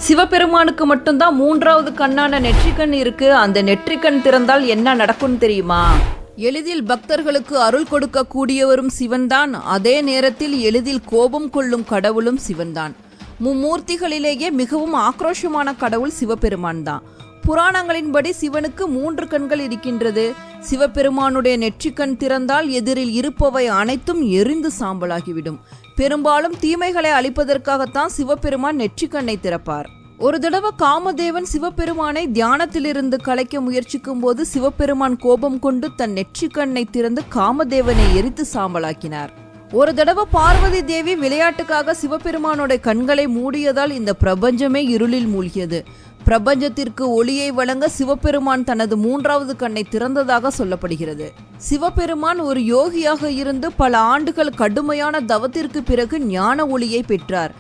சிவபெருமானுக்கு மட்டும்தான் மூன்றாவது கண்ணான நெற்றிக்கண் இருக்கு. அந்த நெற்றிக்கண் திறந்தால் என்ன நடக்கும்னு தெரியுமா? எளிதில் பக்தர்களுக்கு அருள் கொடுக்க கூடியவரும் சிவன்தான். அதே நேரத்தில் எளிதில் கோபம் கொள்ளும் கடவுளும் சிவன்தான். மும்மூர்த்திகளிலேயே மிகவும் ஆக்ரோஷமான கடவுள் சிவபெருமான் தான். புராணங்களின்படி சிவனுக்கு 3 கண்கள் இருக்கின்றது. சிவபெருமானுடைய நெற்றிக்கண் திறந்தால் எதிரில் இருப்பவை அனைத்தும் எரிந்து சாம்பலாகிவிடும். பெரும்பாலும் தீமைகளை அழிப்பதற்காகத்தான் சிவபெருமான் நெற்றிக்கண்ணை திறப்பார். ஒரு தடவை காமதேவன் சிவபெருமானை தியானத்திலிருந்து கலைக்க முயற்சிக்கும் போது சிவபெருமான் கோபம் கொண்டு தன் நெற்றிக்கண்ணை திறந்து காமதேவனை எரித்து சாம்பலாக்கினார். ஒரு தடவை பார்வதி தேவி விளையாட்டுக்காக சிவபெருமானோட கண்களை மூடியதால் இந்த பிரபஞ்சமே இருளில் மூழ்கியது. பிரபஞ்சத்திற்கு ஒளியை வழங்க சிவபெருமான் தனது 3வது கண்ணை திறந்ததாக சொல்லப்படுகிறது. சிவபெருமான் ஒரு யோகியாக இருந்து பல ஆண்டுகள் கடுமையான தவத்திற்கு பிறகு ஞான ஒளியை பெற்றார்.